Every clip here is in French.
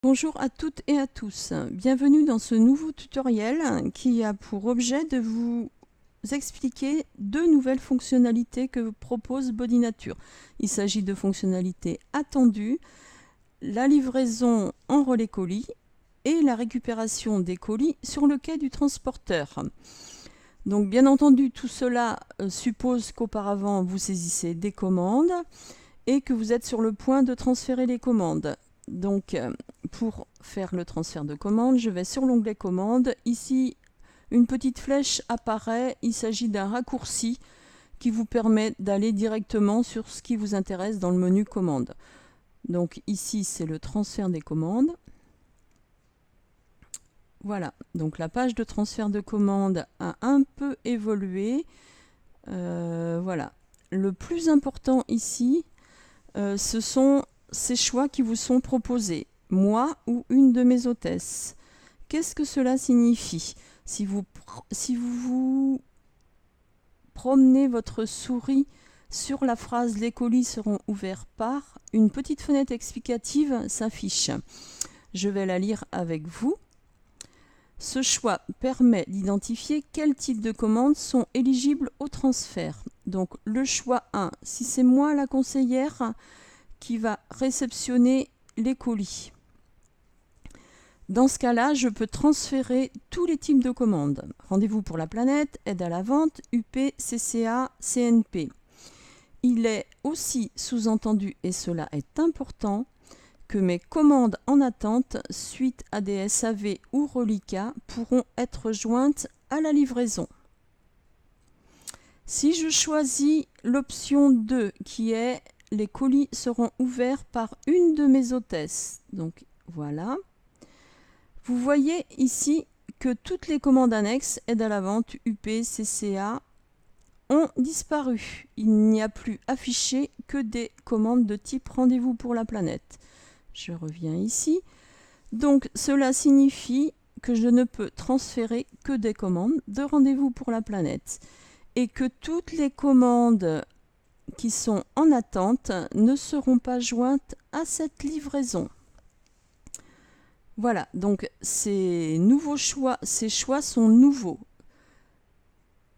Bonjour à toutes et à tous, bienvenue dans ce nouveau tutoriel qui a pour objet de vous expliquer deux nouvelles fonctionnalités que propose BodyNature. Il s'agit de fonctionnalités attendues, la livraison en relais colis et la récupération des colis sur le quai du transporteur. Donc bien entendu, tout cela suppose qu'auparavant vous saisissez des commandes et que vous êtes sur le point de transférer les commandes. Donc pour faire le transfert de commande, je vais sur l'onglet commande. Ici, une petite flèche apparaît. Il s'agit d'un raccourci qui vous permet d'aller directement sur ce qui vous intéresse dans le menu commande. Donc ici, c'est le transfert des commandes. Voilà, donc la page de transfert de commande a un peu évolué. Voilà. Le plus important ici, ce sont ces choix qui vous sont proposés, moi ou une de mes hôtesses. Qu'est-ce que cela signifie? Si vous promenez votre souris sur la phrase « Les colis seront ouverts par », une petite fenêtre explicative s'affiche. Je vais la lire avec vous. Ce choix permet d'identifier quel type de commandes sont éligibles au transfert. Donc le choix 1, si c'est moi la conseillère qui va réceptionner les colis. Dans ce cas-là, je peux transférer tous les types de commandes. Rendez-vous pour la planète, aide à la vente, UP, CCA, CNP. Il est aussi sous-entendu, et cela est important, que mes commandes en attente suite à des SAV ou reliquats pourront être jointes à la livraison. Si je choisis l'option 2 qui est « Les colis seront ouverts par une de mes hôtesses », donc voilà. Vous voyez ici que toutes les commandes annexes, aide à la vente, UP, CCA, ont disparu. Il n'y a plus affiché que des commandes de type rendez-vous pour la planète. Je reviens ici. Donc cela signifie que je ne peux transférer que des commandes de rendez-vous pour la planète et que toutes les commandes qui sont en attente ne seront pas jointes à cette livraison. Voilà, donc ces choix sont nouveaux.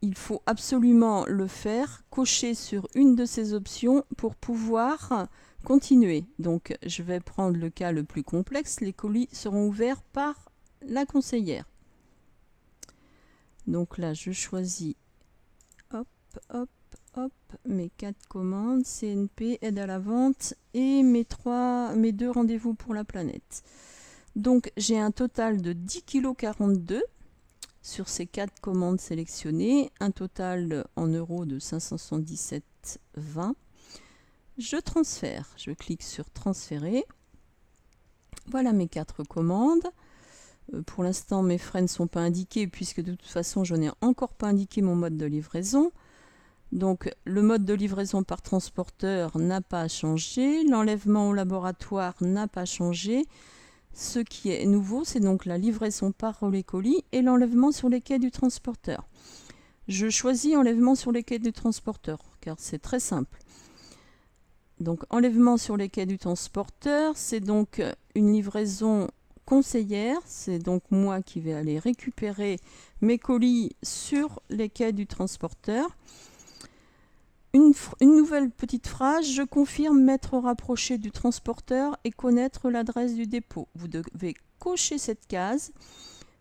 Il faut absolument le faire, cocher sur une de ces options pour pouvoir continuer. Donc je vais prendre le cas le plus complexe, les colis seront ouverts par la conseillère. Donc là je choisis hop, mes 4 commandes, CNP, aide à la vente et mes 2 rendez-vous pour la planète. Donc j'ai un total de 10,42 kg sur ces 4 commandes sélectionnées, un total en euros de 577,20. Je transfère, je clique sur transférer. Voilà mes 4 commandes. Pour l'instant mes frais ne sont pas indiqués puisque de toute façon je n'ai encore pas indiqué mon mode de livraison. Donc le mode de livraison par transporteur n'a pas changé, l'enlèvement au laboratoire n'a pas changé. Ce qui est nouveau, c'est donc la livraison par relais colis et l'enlèvement sur les quais du transporteur. Je choisis enlèvement sur les quais du transporteur car c'est très simple. Donc enlèvement sur les quais du transporteur, c'est donc une livraison conseillère, c'est donc moi qui vais aller récupérer mes colis sur les quais du transporteur. Une nouvelle petite phrase, je confirme m'être rapproché du transporteur et connaître l'adresse du dépôt. Vous devez cocher cette case,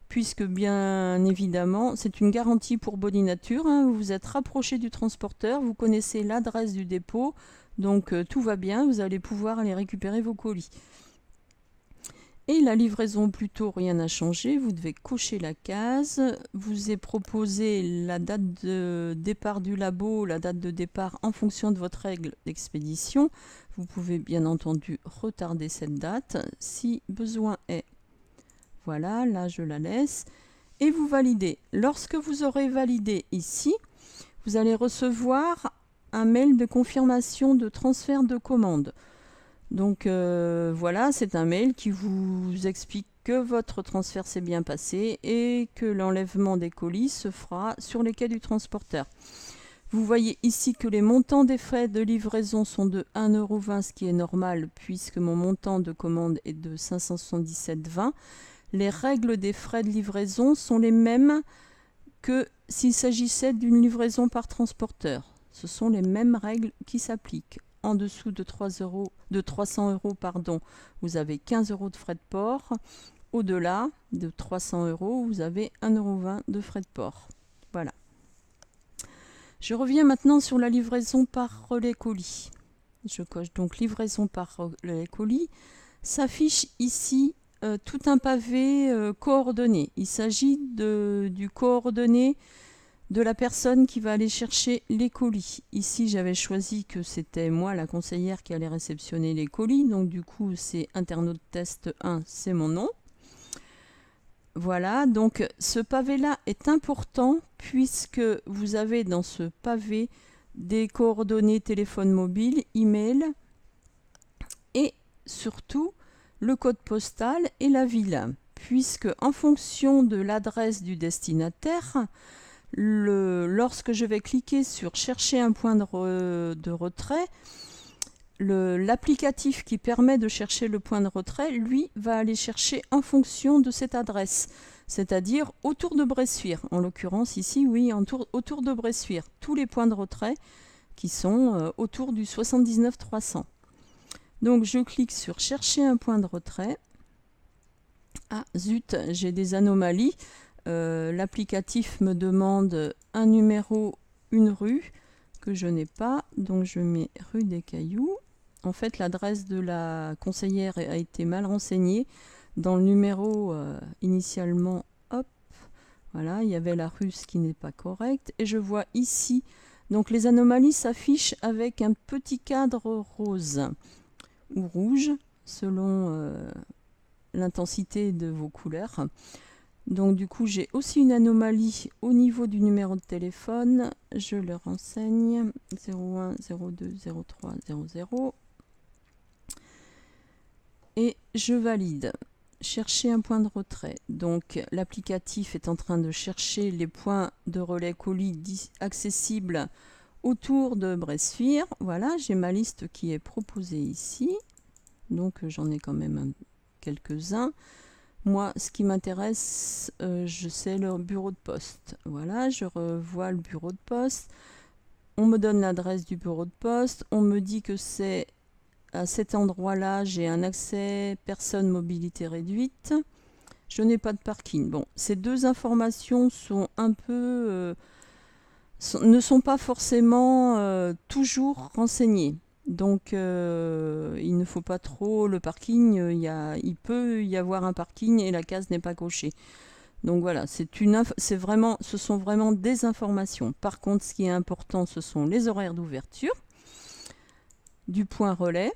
puisque bien évidemment, c'est une garantie pour BodyNature. Vous vous êtes rapproché du transporteur, vous connaissez l'adresse du dépôt, donc tout va bien, vous allez pouvoir aller récupérer vos colis. Et la livraison, plutôt rien n'a changé, vous devez cocher la case, vous est proposé la date de départ du labo, la date de départ en fonction de votre règle d'expédition. Vous pouvez bien entendu retarder cette date si besoin est. Voilà, là je la laisse. Et vous validez. Lorsque vous aurez validé ici, vous allez recevoir un mail de confirmation de transfert de commande. Donc voilà, c'est un mail qui vous explique que votre transfert s'est bien passé et que l'enlèvement des colis se fera sur les quais du transporteur. Vous voyez ici que les montants des frais de livraison sont de 1,20 €, ce qui est normal puisque mon montant de commande est de 577,20 €. Les règles des frais de livraison sont les mêmes que s'il s'agissait d'une livraison par transporteur. Ce sont les mêmes règles qui s'appliquent. En dessous de 300 €, pardon, vous avez 15 € de frais de port. Au-delà de 300 €, vous avez 1,20 € de frais de port. Voilà. Je reviens maintenant sur la livraison par relais colis. Je coche donc livraison par relais colis. S'affiche ici tout un pavé coordonné. Il s'agit du coordonné de la personne qui va aller chercher les colis. Ici, j'avais choisi que c'était moi, la conseillère, qui allait réceptionner les colis. Donc du coup, c'est internaute test 1, c'est mon nom. Voilà, donc ce pavé-là est important puisque vous avez dans ce pavé des coordonnées téléphone mobile, email et surtout le code postal et la ville. Puisque en fonction de l'adresse du destinataire, lorsque je vais cliquer sur chercher un point de retrait, l'applicatif qui permet de chercher le point de retrait, lui, va aller chercher en fonction de cette adresse, c'est-à-dire autour de Bressuire. En l'occurrence ici, oui, autour de Bressuire. Tous les points de retrait qui sont autour du 79 300. Donc je clique sur chercher un point de retrait. Ah zut, j'ai des anomalies. L'applicatif me demande un numéro, une rue, que je n'ai pas. Donc je mets rue des Cailloux. En fait, l'adresse de la conseillère a été mal renseignée. Dans le numéro, initialement, hop, voilà, il y avait la rue, ce qui n'est pas correct. Et je vois ici, donc les anomalies s'affichent avec un petit cadre rose ou rouge, selon l'intensité de vos couleurs. Donc du coup, j'ai aussi une anomalie au niveau du numéro de téléphone. Je le renseigne, 01 02 03 00. Et je valide. Chercher un point de retrait. Donc l'applicatif est en train de chercher les points de relais colis accessibles autour de Bressuire. Voilà, j'ai ma liste qui est proposée ici. Donc j'en ai quand même quelques-uns. Moi, ce qui m'intéresse, c'est le bureau de poste. Voilà, je revois le bureau de poste. On me donne l'adresse du bureau de poste. On me dit que c'est à cet endroit-là, j'ai un accès personne mobilité réduite. Je n'ai pas de parking. Bon, ces deux informations sont un peu, ne sont pas forcément toujours renseignées. Donc, il ne faut pas trop le parking. Il peut y avoir un parking et la case n'est pas cochée. Donc voilà, ce sont vraiment des informations. Par contre, ce qui est important, ce sont les horaires d'ouverture du point relais.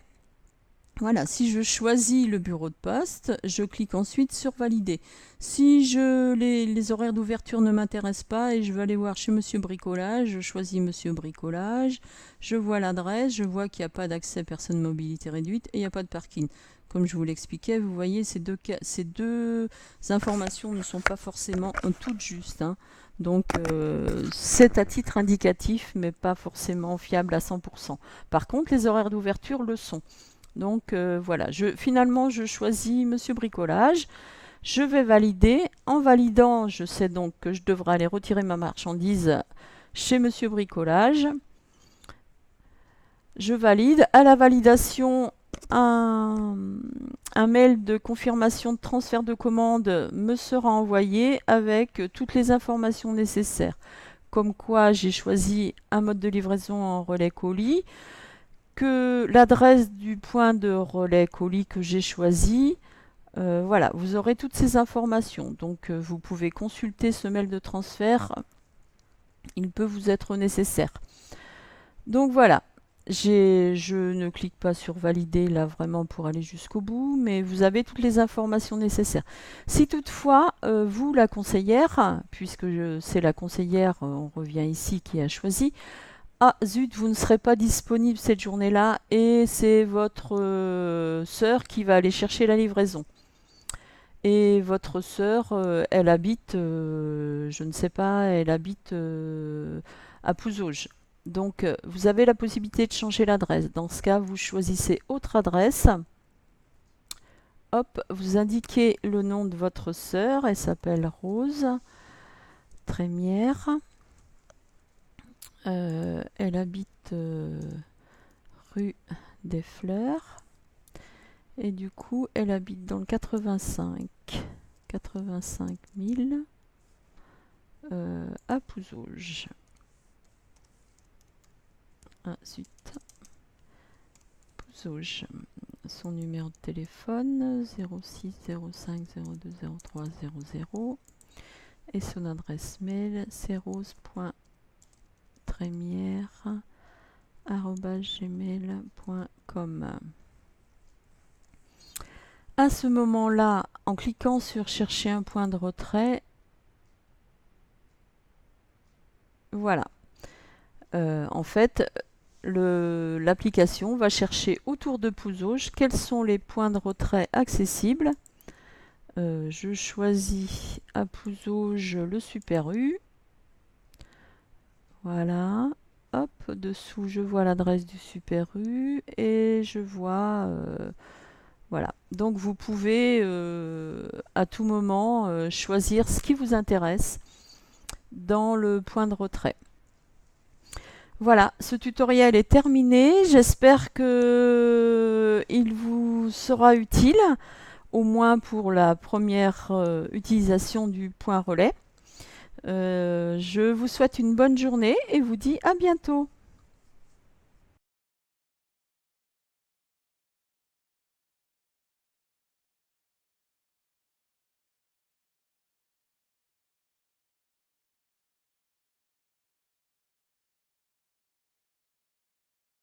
Voilà, si je choisis le bureau de poste, je clique ensuite sur valider. Si les horaires d'ouverture ne m'intéressent pas et je veux aller voir chez Monsieur Bricolage, je choisis Monsieur Bricolage, je vois l'adresse, je vois qu'il n'y a pas d'accès personne mobilité réduite et il n'y a pas de parking. Comme je vous l'expliquais, vous voyez, ces deux informations ne sont pas forcément toutes justes, hein. Donc c'est à titre indicatif, mais pas forcément fiable à 100%. Par contre, les horaires d'ouverture le sont. Donc voilà, finalement je choisis Monsieur Bricolage, je vais valider. En validant, je sais donc que je devrais aller retirer ma marchandise chez Monsieur Bricolage. Je valide. À la validation, un mail de confirmation de transfert de commande me sera envoyé avec toutes les informations nécessaires. Comme quoi j'ai choisi un mode de livraison en relais colis, que l'adresse du point de relais colis que j'ai choisi. Voilà, vous aurez toutes ces informations. Donc vous pouvez consulter ce mail de transfert. Il peut vous être nécessaire. Donc voilà, je ne clique pas sur valider là vraiment pour aller jusqu'au bout, mais vous avez toutes les informations nécessaires. Si toutefois, vous, la conseillère, puisque c'est la conseillère, on revient ici, qui a choisi, ah zut, vous ne serez pas disponible cette journée-là et c'est votre sœur qui va aller chercher la livraison. Et votre sœur, elle habite, je ne sais pas, elle habite à Pouzauges. Donc, vous avez la possibilité de changer l'adresse. Dans ce cas, vous choisissez autre adresse. Hop, vous indiquez le nom de votre sœur. Elle s'appelle Rose Trémière. Elle habite rue des Fleurs. Et du coup, elle habite dans le 85 000 à Pouzauges. Ensuite, Pouzauges. Son numéro de téléphone 06 05 02 03 00 et son adresse mail c'est rose.trémière@gmail.com. À ce moment-là, en cliquant sur chercher un point de retrait, voilà. En fait, l'application va chercher autour de Pouzauges quels sont les points de retrait accessibles. Je choisis à Pouzauges le Super U. Voilà. Hop, dessous je vois l'adresse du Super U et je vois... voilà. Donc vous pouvez à tout moment choisir ce qui vous intéresse dans le point de retrait. Voilà, ce tutoriel est terminé. J'espère qu'il vous sera utile, au moins pour la première utilisation du point relais. Je vous souhaite une bonne journée et vous dis à bientôt.